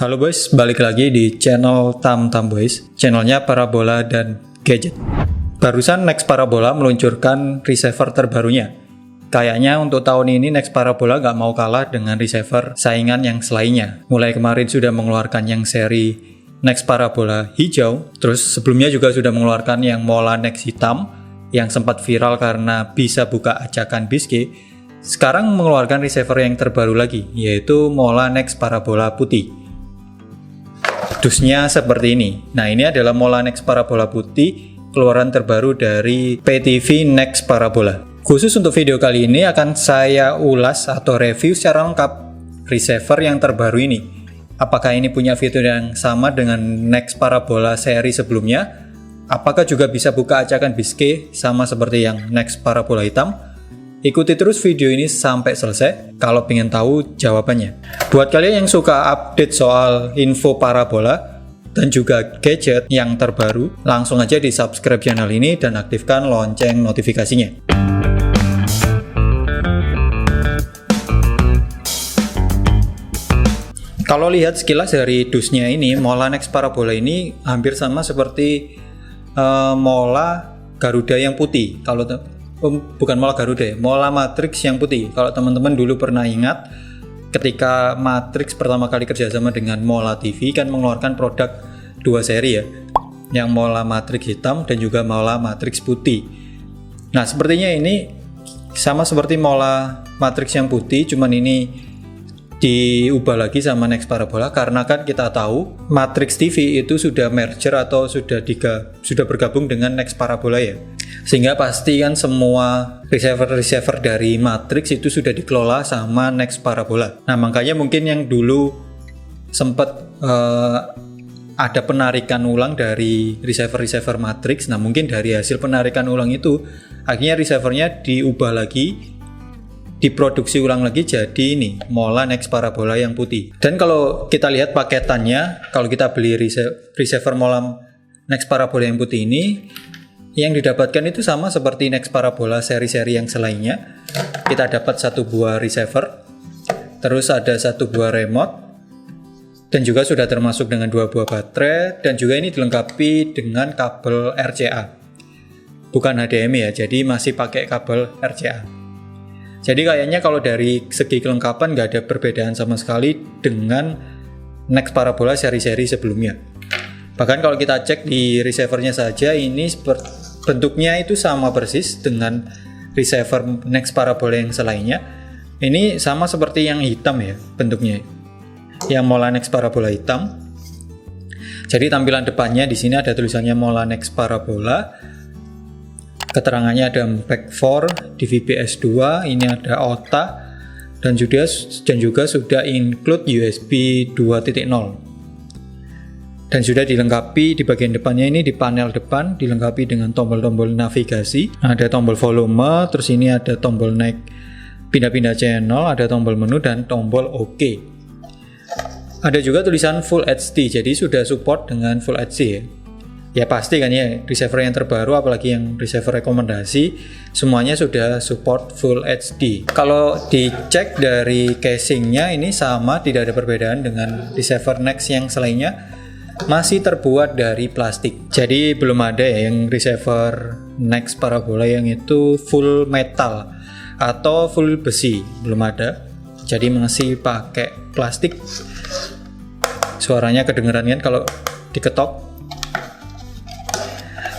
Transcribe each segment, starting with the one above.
Halo boys, balik lagi di channel Tam Boys, channelnya Parabola dan Gadget. Barusan Next Parabola meluncurkan receiver terbarunya. Kayaknya untuk tahun ini Next Parabola nggak mau kalah dengan receiver saingan yang selainnya. Mulai kemarin sudah mengeluarkan yang seri Next Parabola hijau, terus sebelumnya juga sudah mengeluarkan yang Mola Next hitam, yang sempat viral karena bisa buka acakan bisque. Sekarang mengeluarkan receiver yang terbaru lagi, yaitu Mola Next Parabola putih. Dusnya seperti ini. Nah, ini adalah Mola Next Parabola putih, keluaran terbaru dari PTV Next Parabola. Khusus untuk video kali ini akan saya ulas atau review secara lengkap receiver yang terbaru ini. Apakah ini punya fitur yang sama dengan Next Parabola seri sebelumnya? Apakah juga bisa buka acakan bisque sama seperti yang Next Parabola hitam? Ikuti terus video ini sampai selesai kalau pengen tahu jawabannya. Buat kalian yang suka update soal info parabola dan juga gadget yang terbaru, langsung aja di subscribe channel ini dan aktifkan lonceng notifikasinya. Kalau lihat sekilas dari dusnya ini, Mola Next Parabola ini hampir sama seperti Mola Garuda yang putih. Bukan Mola Garuda ya, Mola Matrix yang putih. Kalau teman-teman dulu pernah ingat, ketika Matrix pertama kali kerjasama dengan Mola TV kan mengeluarkan produk dua seri ya, yang Mola Matrix hitam dan juga Mola Matrix putih. Nah, sepertinya ini sama seperti Mola Matrix yang putih, cuman ini diubah lagi sama Next Parabola karena kan kita tahu Matrix TV itu sudah merger atau sudah bergabung dengan Next Parabola ya. Sehingga pasti kan semua receiver dari Matrix itu sudah dikelola sama Next Parabola. Nah, makanya mungkin yang dulu sempat ada penarikan ulang dari receiver Matrix. Nah, mungkin dari hasil penarikan ulang itu akhirnya receivernya diubah lagi, diproduksi ulang lagi jadi ini Mola Next Parabola yang putih. Dan kalau kita lihat paketannya, kalau kita beli receiver Mola Next Parabola yang putih ini, yang didapatkan itu sama seperti Next Parabola seri-seri yang selainnya. Kita dapat satu buah receiver, terus ada satu buah remote, dan juga sudah termasuk dengan dua buah baterai, dan juga ini dilengkapi dengan kabel RCA, bukan HDMI ya, jadi masih pakai kabel RCA. Jadi kayaknya kalau dari segi kelengkapan nggak ada perbedaan sama sekali dengan Next Parabola seri-seri sebelumnya. Bahkan kalau kita cek di receivernya saja, ini bentuknya itu sama persis dengan receiver Next Parabola yang selainnya. Ini sama seperti yang hitam ya bentuknya, yang Mola Next Parabola hitam. Jadi tampilan depannya di sini ada tulisannya Mola Next Parabola. Keterangannya ada back 4, DVB-S 2, ini ada OTA, dan juga sudah include USB 2.0. Dan sudah dilengkapi di bagian depannya ini, di panel depan dilengkapi dengan tombol-tombol navigasi, ada tombol volume, terus ini ada tombol naik pindah-pindah channel, ada tombol menu dan tombol OK. Ada juga tulisan Full HD, jadi sudah support dengan Full HD ya. Ya pasti kan ya, receiver yang terbaru apalagi yang receiver rekomendasi semuanya sudah support Full HD. Kalau dicek dari casingnya ini sama, tidak ada perbedaan dengan receiver Next yang selainnya, masih terbuat dari plastik. Jadi belum ada ya yang receiver Next Parabola yang itu full metal atau full besi, belum ada. Jadi masih pakai plastik. Suaranya kedengeran kan kalau diketok.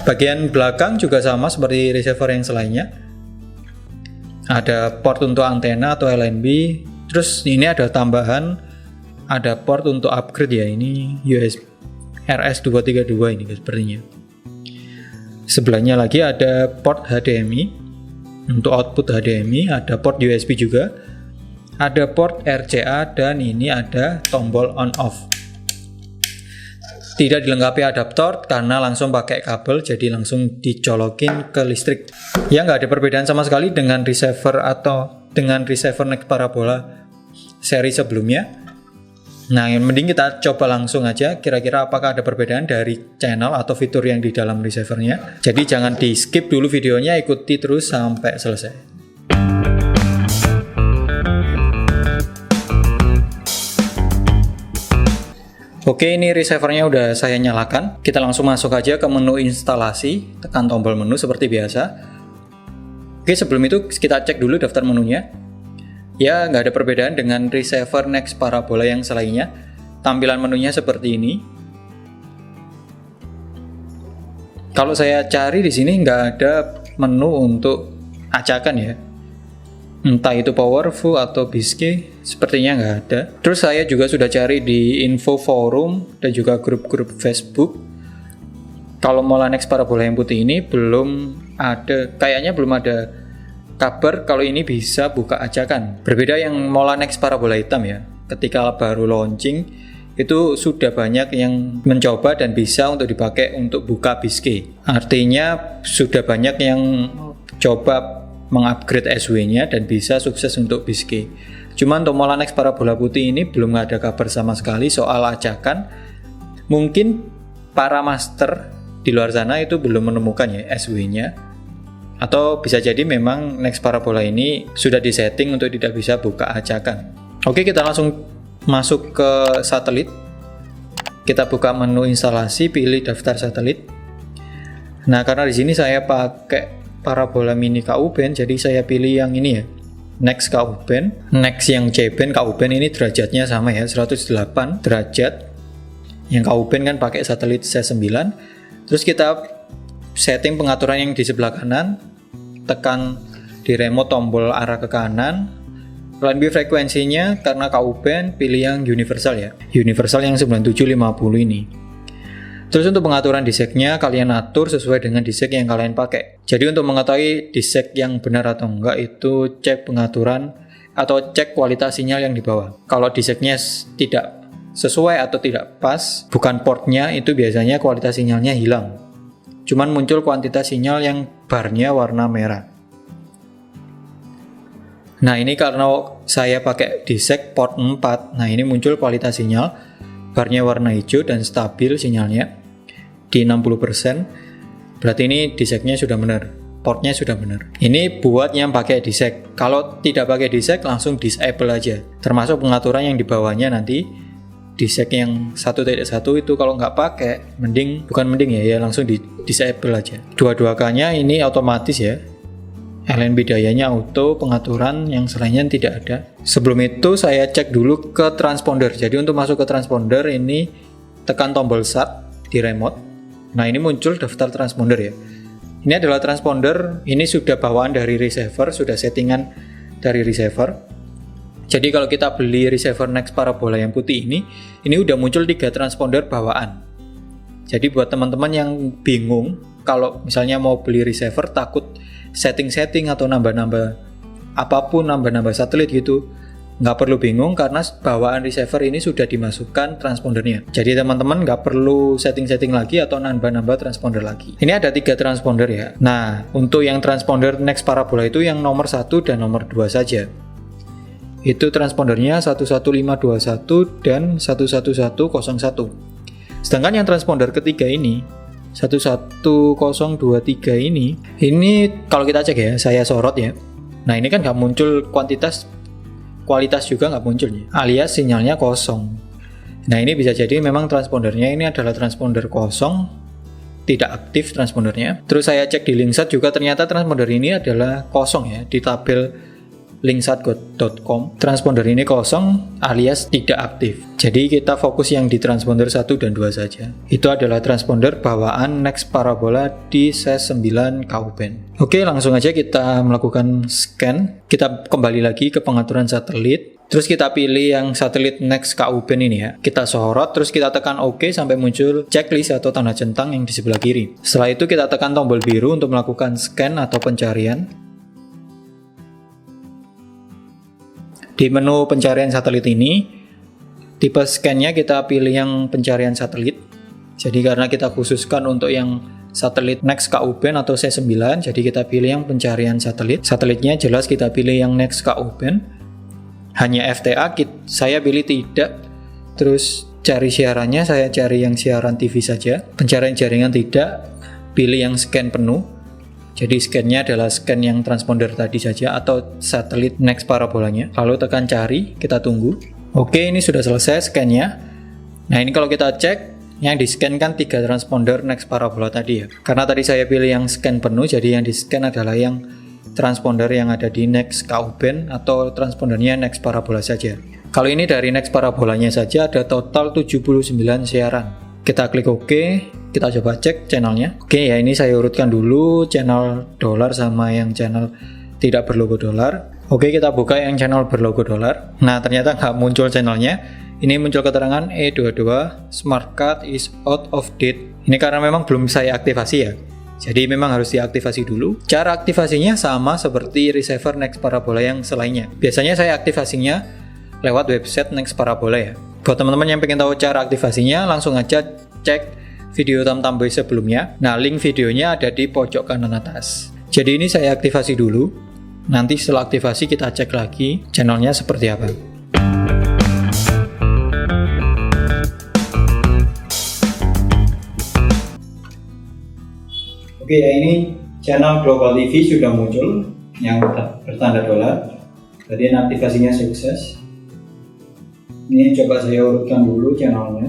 Bagian belakang juga sama seperti receiver yang selainnya. Ada port untuk antena atau LNB. Terus ini ada tambahan, ada port untuk upgrade ya, ini USB RS232 ini sepertinya. Sebelahnya lagi ada port HDMI untuk output HDMI, ada port USB juga, ada port RCA, dan ini ada tombol on off. Tidak dilengkapi adaptor karena langsung pakai kabel, jadi langsung dicolokin ke listrik. Ya, nggak ada perbedaan sama sekali dengan receiver Next Parabola seri sebelumnya. Nah, yang mending kita coba langsung aja kira-kira apakah ada perbedaan dari channel atau fitur yang di dalam receivernya. Jadi jangan di skip dulu videonya, ikuti terus sampai selesai. Oke, ini receivernya udah saya nyalakan. Kita langsung masuk aja ke menu instalasi, tekan tombol menu seperti biasa. Oke, sebelum itu kita cek dulu daftar menunya. Ya, nggak ada perbedaan dengan receiver Next Parabola yang selainnya. Tampilan menunya seperti ini. Kalau saya cari di sini nggak ada menu untuk acakan ya. Entah itu powerful atau bisque, sepertinya nggak ada. Terus saya juga sudah cari di info forum dan juga grup-grup Facebook. Kalau Mola Next Parabola yang putih ini belum ada, kayaknya belum ada kabar kalau ini bisa buka acakan. Berbeda yang Mola Next Parabola hitam ya. Ketika baru launching, itu sudah banyak yang mencoba dan bisa untuk dipakai untuk buka bisque. Artinya sudah banyak yang coba mengupgrade SW-nya dan bisa sukses untuk bisque. Cuman untuk Mola Next Parabola putih ini belum ada kabar sama sekali soal acakan. Mungkin para master di luar sana itu belum menemukan ya SW-nya. Atau bisa jadi memang Next Parabola ini sudah disetting untuk tidak bisa buka acakan. Oke, kita langsung masuk ke satelit. Kita buka menu instalasi, pilih daftar satelit. Nah, karena di sini saya pakai Parabola Mini Ku-band, jadi saya pilih yang ini ya, Next Ku-band. Next yang C-band, Ku-band ini derajatnya sama ya, 108 derajat. Yang Ku-band kan pakai satelit C9. Terus kita setting pengaturan yang di sebelah kanan, tekan di remote tombol arah ke kanan. Plan B frekuensinya karena Ku-band pilih yang universal ya, universal yang 9750 ini. Terus untuk pengaturan diseknya kalian atur sesuai dengan disek yang kalian pakai. Jadi untuk mengetahui disek yang benar atau enggak itu cek pengaturan atau cek kualitas sinyal yang dibawa. Kalau diseknya tidak sesuai atau tidak pas, bukan portnya, itu biasanya kualitas sinyalnya hilang. Cuman muncul kuantitas sinyal yang barnya warna merah. Nah, ini karena saya pakai disek port 4. Nah, ini muncul kualitas sinyal barnya warna hijau dan stabil sinyalnya di 60%. Berarti ini diseknya sudah benar, portnya sudah benar. Ini buat yang pakai disek. Kalau tidak pakai disek langsung disable aja. Termasuk pengaturan yang di bawahnya nanti disek yang 1.1 itu kalau nggak pakai ya langsung di disable aja. Dua-duanya ini otomatis ya. LNB dayanya auto, pengaturan yang selainnya tidak ada. Sebelum itu saya cek dulu ke transponder. Jadi untuk masuk ke transponder ini tekan tombol start di remote. Nah, ini muncul daftar transponder ya. Ini adalah transponder, ini sudah bawaan dari receiver, sudah settingan dari receiver. Jadi kalau kita beli receiver Next Parabola yang putih ini udah muncul 3 transponder bawaan. Jadi buat teman-teman yang bingung, kalau misalnya mau beli receiver takut setting-setting atau nambah-nambah apapun, nambah-nambah satelit gitu, nggak perlu bingung karena bawaan receiver ini sudah dimasukkan transpondernya. Jadi teman-teman nggak perlu setting-setting lagi atau nambah-nambah transponder lagi. Ini ada 3 transponder ya. Nah, untuk yang transponder Next Parabola itu yang nomor 1 dan nomor 2 saja. Itu transpondernya 11521 dan 11101. Sedangkan yang transponder ketiga ini 11023 ini kalau kita cek ya, saya sorot ya. Nah, ini kan nggak muncul kualitas juga nggak muncul ya, alias sinyalnya kosong. Nah, ini bisa jadi memang transpondernya ini adalah transponder kosong, tidak aktif transpondernya. Terus saya cek di Linksat juga ternyata transponder ini adalah kosong ya, di tabel linksat.com transponder ini kosong alias tidak aktif. Jadi kita fokus yang di transponder 1 dan 2 saja. Itu adalah transponder bawaan Next Parabola di C9 Ku-band. Oke, langsung aja kita melakukan scan. Kita kembali lagi ke pengaturan satelit. Terus kita pilih yang satelit Next Ku-band ini ya. Kita sorot, terus kita tekan OK sampai muncul checklist atau tanda centang yang di sebelah kiri. Setelah itu kita tekan tombol biru untuk melakukan scan atau pencarian. Di menu pencarian satelit ini, tipe scan-nya kita pilih yang pencarian satelit. Jadi karena kita khususkan untuk yang satelit Next Ku-band atau C9, jadi kita pilih yang pencarian satelit. Satelitnya jelas kita pilih yang Next Ku-band. Hanya FTA, saya pilih tidak. Terus cari siarannya, saya cari yang siaran TV saja. Pencarian jaringan tidak, pilih yang scan penuh. Jadi scan-nya adalah scan yang transponder tadi saja atau satelit Next Parabolanya. Lalu tekan cari, kita tunggu. Oke, ini sudah selesai scan-nya. Nah ini kalau kita cek, yang di scan kan 3 transponder next parabola tadi ya. Karena tadi saya pilih yang scan penuh, jadi yang di scan adalah yang transponder yang ada di next KU band atau transpondernya next parabola saja. Kalau ini dari next parabolanya saja ada total 79 siaran. Kita klik OK, kita coba cek channelnya. Oke ya, ini saya urutkan dulu channel dolar sama yang channel tidak berlogo dolar. Oke, kita buka yang channel berlogo dolar. Nah ternyata nggak muncul channelnya. Ini muncul keterangan E22 smart card is out of date. Ini karena memang belum saya aktivasi ya. Jadi memang harus diaktifasi dulu. Cara aktivasinya sama seperti receiver next parabola yang selainnya. Biasanya saya aktivasinya lewat website next parabola ya. Buat teman-teman yang pengen tahu cara aktivasinya, langsung aja cek video Tamtamboy sebelumnya. Nah, link videonya ada di pojok kanan atas. Jadi ini saya aktivasi dulu. Nanti setelah aktivasi kita cek lagi channelnya seperti apa. Oke ya, ini channel Global TV sudah muncul yang bertanda dolar. Jadi aktivasinya sukses. Ini coba saya urutkan dulu channelnya.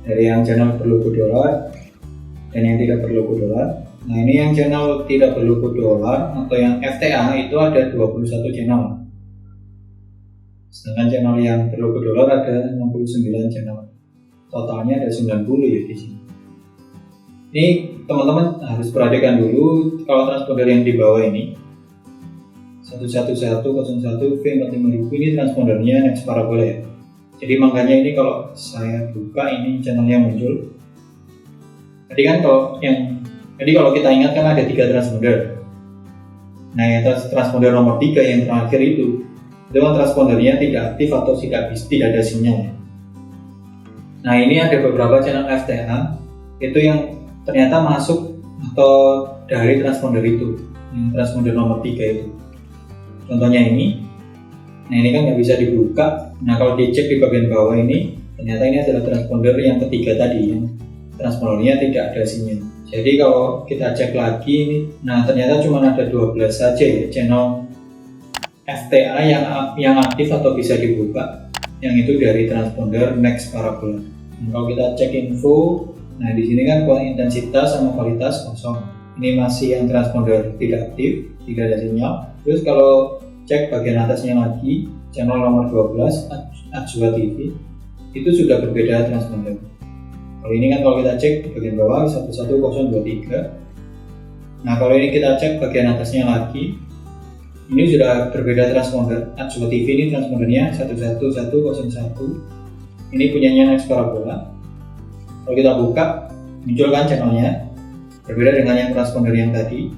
Dari yang channel berlogo dolar dan yang tidak berlogo dolar. Nah ini yang channel tidak berlogo dolar atau yang FTA itu ada 21 channel. Sedangkan channel yang berlogo dolar ada 69 channel. Totalnya ada 90 ya di sini. Ini teman-teman harus perhatikan dulu kalau transponder yang di bawah ini 11101 V45000 ini transpondernya next parabola ya. Jadi makanya ini kalau saya buka ini channelnya muncul. Jadi kalau kita ingat kan ada 3 transponder. Nah yang transponder nomor 3 yang terakhir itu kan transpondernya tidak aktif atau tidak ada sinyal. Nah ini ada beberapa channel FTA itu yang ternyata masuk atau dari transponder itu, transponder nomor 3 itu. Contohnya ini. Nah ini kan nggak bisa dibuka. Nah kalau dicek di bagian bawah ini, ternyata ini adalah transponder yang ketiga tadi, yang transpondernya tidak ada sinyal. Jadi kalau kita cek lagi ini, nah ternyata cuma ada 12 saja ya channel FTA yang aktif atau bisa dibuka, yang itu dari transponder next parabola. Nah, kalau kita cek info, nah di sini kan intensitas sama kualitas kosong. Ini masih yang transponder tidak aktif, tidak ada sinyal. Terus kalau cek bagian atasnya lagi, channel nomor 12 Ajwa TV itu sudah berbeda transponder. Kalau ini kan kalau kita cek di bagian bawah 11023. Nah kalau ini kita cek bagian atasnya lagi, ini sudah berbeda transponder. Ajwa TV ini transpondernya 11101. Ini punyanya next parabola. Kalau kita buka, muncul kan channelnya, berbeda dengan yang transponder yang tadi.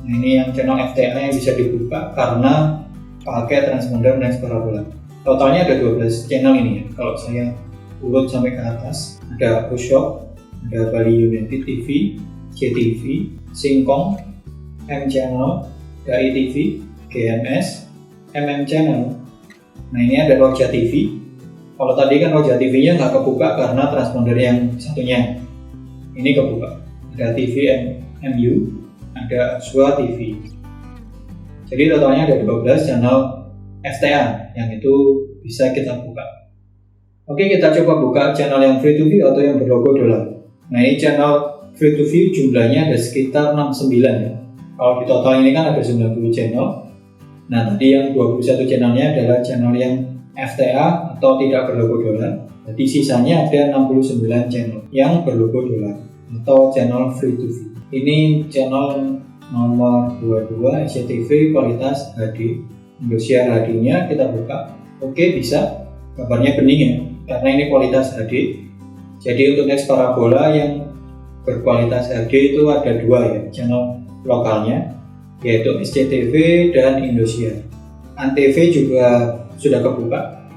Nah ini yang channel FTA yang bisa dibuka karena pakai transponder next parabola. Totalnya ada 12 channel ini ya. Kalau saya urut sampai ke atas, ada Pushop, ada Bali United TV, JTV, Singkong, M Channel, DAI TV, GMS, Channel. Nah ini ada Roja TV. Kalau tadi kan Roja TV-nya nggak kebuka karena transponder yang satunya. Ini kebuka. Ada TV MU, ada Ajwa TV. Jadi totalnya ada 12 channel FTA yang itu bisa kita buka. Oke, kita coba buka channel yang free to view atau yang berlogo dolar. Nah ini channel free to view jumlahnya ada sekitar 69 ya. Kalau di total ini kan ada 90 channel. Nah tadi yang 21 channelnya adalah channel yang FTA atau tidak berlogo dolar. Jadi sisanya ada 69 channel yang berlogo dolar atau channel free to view. Ini channel nomor 22 SCTV kualitas HD. Untuk share HD-nya kita buka. Oke, bisa. Gambarnya bening ya, karena ini kualitas HD. Jadi untuk next parabola yang berkualitas HD itu ada 2 ya, channel lokalnya, yaitu SCTV dan Indosiar. Antv juga sudah kebuka.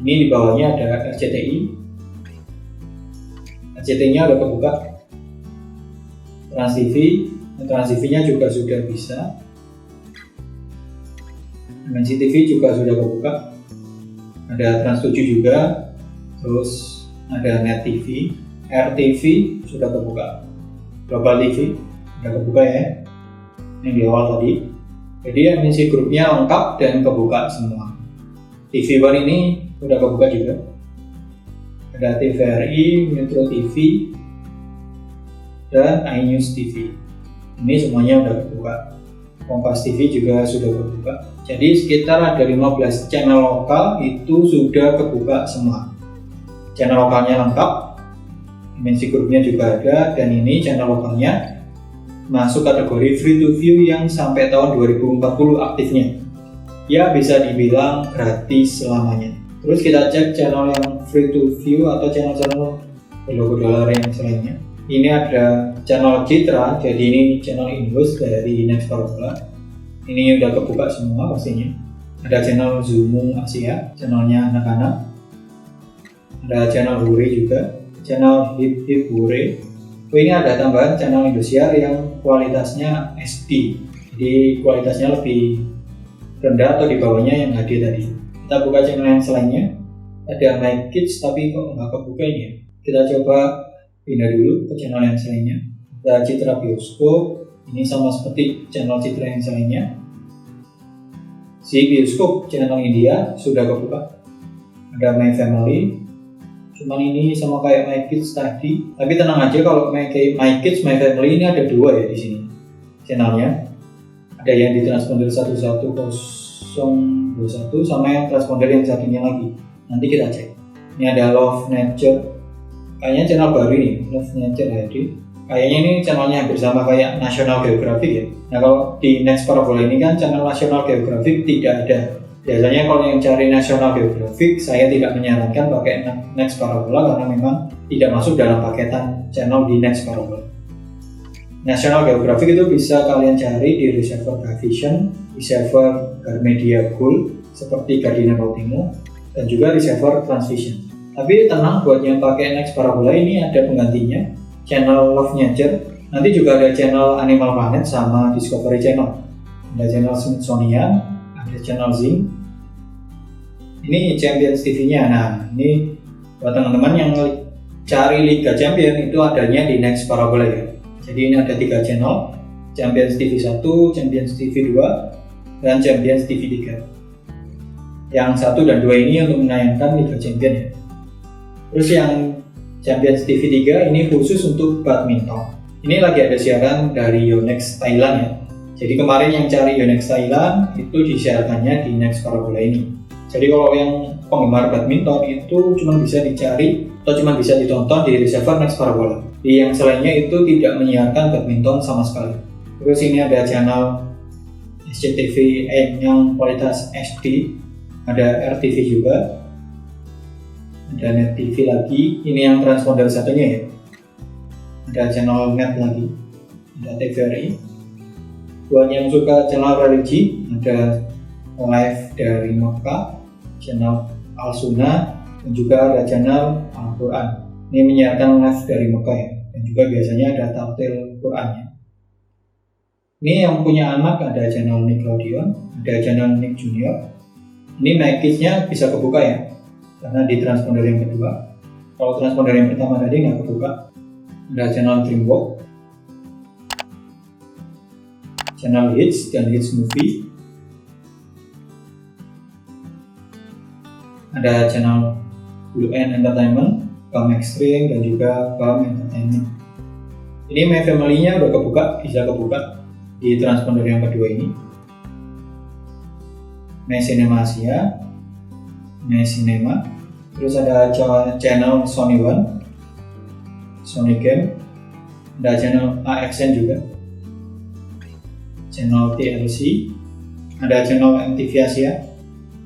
Ini di bawahnya ada RCTI. RCTI-nya udah kebuka. Trans TV-nya juga sudah bisa. Dimensi TV juga sudah kebuka. Ada Trans 7 juga. Terus ada Net TV, RTV sudah kebuka. Global TV sudah kebuka ya. Yang di awal tadi. Jadi MNC grupnya lengkap dan kebuka semua. TV One ini udah kebuka juga. Ada TVRI, Metro TV, dan iNews TV. Ini semuanya udah kebuka. Kompas TV juga sudah kebuka. Jadi sekitar ada 15 channel lokal itu sudah kebuka semua. Channel lokalnya lengkap, MNC Groupnya juga ada, dan ini channel lokalnya masuk kategori free to view yang sampai tahun 2040 aktifnya. Ya bisa dibilang gratis selamanya. Terus kita cek channel yang free to view atau channel-channel berlogo dolar yang selainnya. Ini ada channel Citra, jadi ini channel Inhouse dari Next Parabola. Ini udah kebuka semua pastinya. Ada channel Zumu Asia, channelnya anak-anak. Ada channel Hure juga, channel Hip Hip Hure. Ini ada tambahan channel Indosiar yang kualitasnya SD, jadi kualitasnya lebih rendah atau di bawahnya yang HD tadi. Kita buka channel yang selainnya. Ada My Kids tapi kok nggak kebuka ini ya. Kita coba pindah dulu ke channel yang selainnya. Ada Citra Bioskop. Ini sama seperti channel Citra yang selainnya. Si Bioskop channel India sudah kebuka. Ada My Family. Cuman ini sama kayak My Kids tadi. Tapi tenang aja, kalau My Kids, My Family ini ada dua ya di sini channelnya. Ada yang ditransponder 11021 sama yang transponder yang satunya lagi. Nanti kita cek. Ini ada Love Nature. Kayaknya channel baru ini, Love Nature HD. Kayaknya ini channelnya hampir sama kayak National Geographic ya. Nah kalau di Next Parabola ini kan channel National Geographic tidak ada. Biasanya kalau yang cari National Geographic, saya tidak menyarankan pakai Next Parabola karena memang tidak masuk dalam paketan channel di Next Parabola. National Geographic itu bisa kalian cari di receiver Gavision, receiver Garmedia Gold seperti Gardena Bautimo, dan juga receiver Transvision. Tapi tenang, buat yang pakai Next Parabola ini ada penggantinya, channel Love Nature. Nanti juga ada channel Animal Planet sama Discovery Channel. Ada channel Smithsonian, ada channel Zing. Ini Champions TV-nya. Nah, ini buat teman-teman yang cari Liga Champion itu adanya di Next Parabola ya. Jadi ini ada 3 channel, Champions TV 1, Champions TV 2, dan Champions TV 3. Yang 1 dan 2 ini untuk menayangkan Liga Champion ya. Terus yang Champions TV 3 ini khusus untuk badminton. Ini lagi ada siaran dari Yonex Thailand ya. Jadi kemarin yang cari Yonex Thailand itu disiarkannya di Next Parabola ini. Jadi kalau yang penggemar badminton itu cuma bisa dicari atau cuma bisa ditonton di receiver Next Parabola. Di yang selainnya itu tidak menyiarkan badminton sama sekali. Terus ini ada channel SCTV yang kualitas HD, ada RTV juga, ada Net TV lagi. Ini yang transponder satunya ya. Ada channel Net lagi, ada TVRI. Buat yang suka channel religi, ada live dari Mekah, channel Al-Sunnah, dan juga ada channel Al-Quran. Ini menyiarkan live dari Mekah ya, dan juga biasanya ada tartil Qurannya. Ini yang punya anak ada channel Nickelodeon, ada channel Nick Junior. Ini My Kids-nya bisa kebuka ya, karena di transponder yang kedua. Kalau transponder yang pertama tadi nggak kebuka. Ada channel DreamWorks, channel Hits dan Hits Movie. Ada channel Blue End Entertainment, BAM Extreme, dan juga BAM Entertainment. Ini My Family-nya udah kebuka, bisa kebuka di transponder yang kedua ini. My Cinema Asia, My Cinema, terus ada channel Sony One, Sony Game, ada channel AXN juga, channel TLC, ada channel MTV Asia.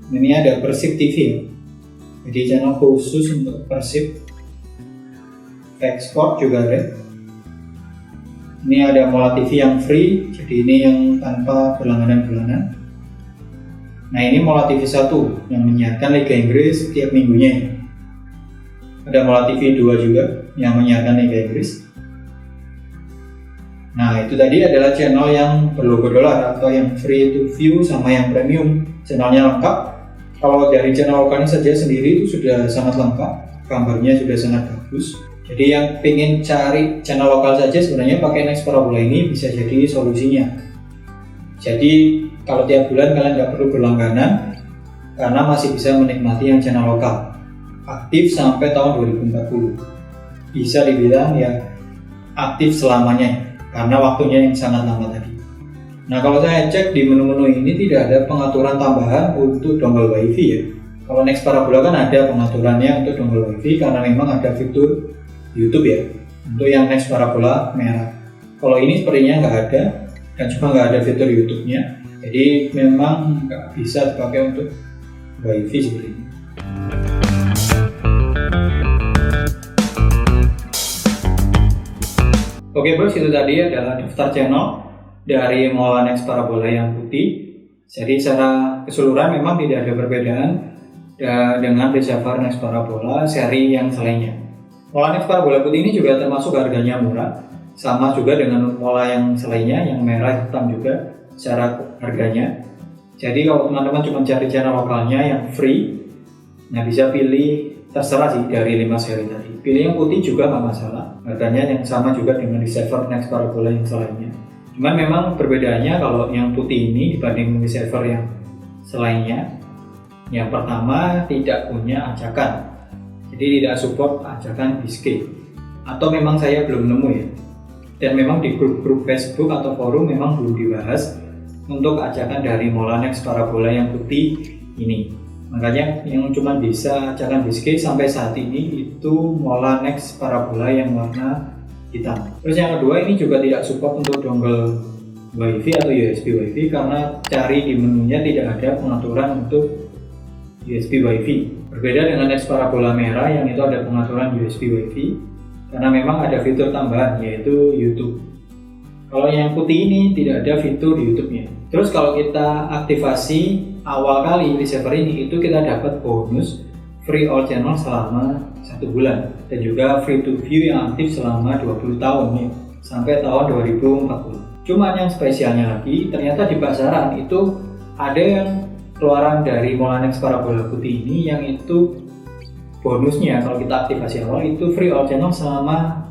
Ini ada Persib TV ya. Jadi channel khusus untuk Persib. Sport juga ada. Ini ada Mola TV yang free, jadi ini yang tanpa berlangganan bulanan. Nah ini Mola TV 1 yang menyiarkan Liga Inggris setiap minggunya. Ada Mola TV 2 juga yang menyiarkan Liga Inggris. Nah itu tadi adalah channel yang berlogo dolar atau yang free to view sama yang premium. Channelnya lengkap. Kalau dari channel lokalnya saja sendiri itu sudah sangat lengkap, gambarnya sudah sangat bagus. Jadi yang pengen cari channel lokal saja sebenarnya pakai Next Parabola ini bisa jadi solusinya. Jadi kalau tiap bulan kalian nggak perlu berlangganan, karena masih bisa menikmati yang channel lokal. Aktif sampai tahun 2040. Bisa dibilang ya aktif selamanya karena waktunya yang sangat lama tadi. Nah, kalau saya cek di menu-menu ini tidak ada pengaturan tambahan untuk dongle WiFi ya. Kalau Next Parabola kan ada pengaturannya untuk dongle WiFi karena memang ada fitur YouTube ya. Untuk yang Next Parabola merah. Kalau ini sepertinya nggak ada dan juga nggak ada fitur YouTube-nya. Jadi memang nggak bisa dipakai untuk WiFi seperti ini. Oke bros, itu tadi adalah daftar channel dari Mola Next Parabola yang putih. Jadi secara keseluruhan memang tidak ada perbedaan dengan receiver Next Parabola seri yang selainnya. Mola Next Parabola putih ini juga termasuk harganya murah, sama juga dengan Mola yang selainnya yang merah hitam juga secara harganya. Jadi kalau teman-teman cuma cari channel lokalnya yang free, nah bisa pilih terserah sih dari 5 seri tadi. Pilih yang putih juga nggak masalah, harganya yang sama juga dengan receiver Next Parabola yang selainnya. Cuman memang perbedaannya kalau yang putih ini dibanding receiver yang selainnya, yang pertama tidak punya ajakan, jadi tidak support ajakan biscape, atau memang saya belum nemu ya. Dan memang di grup-grup Facebook atau forum memang belum dibahas untuk ajakan dari Mola Next Parabola yang putih ini. Makanya yang cuma bisa ajakan biscape sampai saat ini itu Mola Next Parabola yang warna hitam. Terus yang kedua, ini juga tidak support untuk dongle WiFi atau USB WiFi karena cari di menunya tidak ada pengaturan untuk USB WiFi. Berbeda dengan Next Parabola merah yang itu ada pengaturan USB WiFi karena memang ada fitur tambahan yaitu YouTube. Kalau yang putih ini tidak ada fitur YouTube-nya. Terus kalau kita aktivasi awal kali receiver ini itu kita dapat bonus free all channel selama 1 bulan dan juga free to view yang aktif selama 20 tahun nih sampai tahun 2040. Cuman yang spesialnya lagi, ternyata di pasaran itu ada yang keluaran dari Mola Next Parabola putih ini yang itu bonusnya kalau kita aktivasi awal itu free all channel selama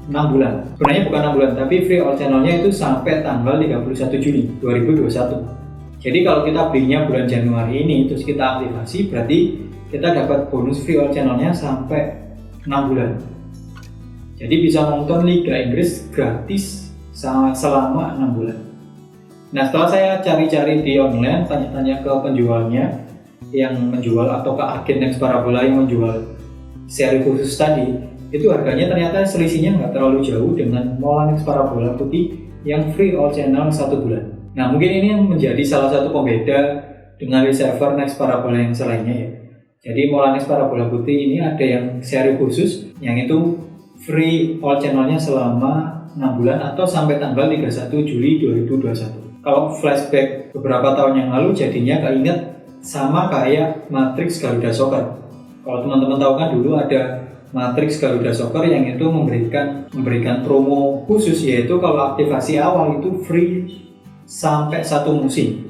6 bulan. Sebenarnya bukan 6 bulan, tapi free all channelnya itu sampai tanggal 31 Juli 2021. Jadi kalau kita belinya bulan Januari ini terus kita aktivasi, berarti kita dapat bonus free all channelnya sampai 6 bulan. Jadi bisa nonton Liga Inggris gratis selama 6 bulan. Nah, setelah saya cari-cari di online, tanya-tanya ke penjualnya yang menjual atau ke agen Next Parabola yang menjual seri khusus tadi, itu harganya ternyata selisihnya nggak terlalu jauh dengan Mola Next Parabola putih yang free all channel 1 bulan. Nah, mungkin ini yang menjadi salah satu pembeda dengan receiver Next Parabola yang selainnya ya. Jadi Mola Next Parabola putih ini ada yang seri khusus yang itu free all channelnya selama 6 bulan atau sampai tanggal 31 Juli 2021. Kalau flashback beberapa tahun yang lalu jadinya keinget sama kayak Matrix Garuda Soccer. Kalau teman-teman tahu kan dulu ada Matrix Garuda Soccer yang itu memberikan promo khusus, yaitu kalau aktivasi awal itu free sampai 1 musim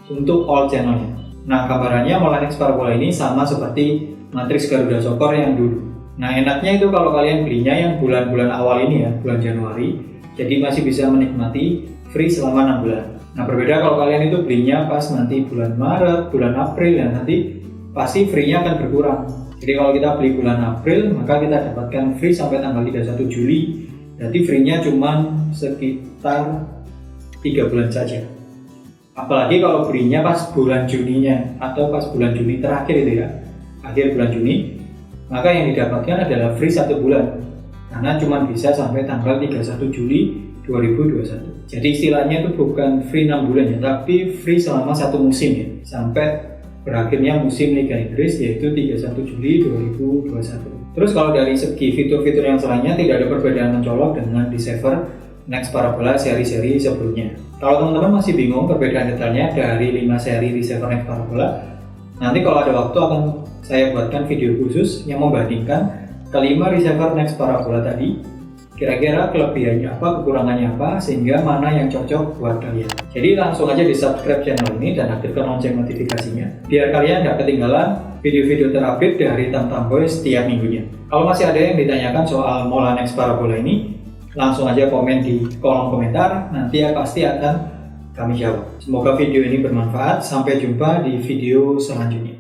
untuk all channelnya. Nah, gambarannya Mola Next Parabola ini sama seperti Matrix Garuda Soccer yang dulu. Nah, enaknya itu kalau kalian belinya yang bulan-bulan awal ini ya, bulan Januari, jadi masih bisa menikmati free selama 6 bulan. Nah, berbeda kalau kalian itu belinya pas nanti bulan Maret, bulan April ya, nanti pasti free-nya akan berkurang. Jadi kalau kita beli bulan April, maka kita dapatkan free sampai tanggal 31 Juli. Berarti free-nya cuma sekitar 3 bulan saja. Apalagi kalau belinya pas bulan Juninya atau pas bulan Juni terakhir itu ya, akhir bulan Juni, maka yang didapatkan adalah free 1 bulan. Karena cuma bisa sampai tanggal 31 Juli 2021. Jadi istilahnya itu bukan free 6 bulan ya, tapi free selama 1 musim ya, sampai berakhirnya musim Liga Inggris yaitu 31 Juli 2021. Terus kalau dari segi fitur-fitur yang selainnya tidak ada perbedaan mencolok dengan receiver Next Parabola seri-seri sebelumnya. Kalau teman-teman masih bingung perbedaan detailnya dari 5 seri receiver Next Parabola, nanti kalau ada waktu akan saya buatkan video khusus yang membandingkan kelima receiver Next Parabola tadi. Kira-kira kelebihannya apa, kekurangannya apa, sehingga mana yang cocok buat kalian. Jadi langsung aja di subscribe channel ini dan aktifkan lonceng notifikasinya, biar kalian gak ketinggalan video-video terupdate dari Tamtam Boy setiap minggunya. Kalau masih ada yang ditanyakan soal Mola Next Parabola ini, langsung aja komen di kolom komentar, nanti ya pasti akan kami jawab. Semoga video ini bermanfaat, sampai jumpa di video selanjutnya.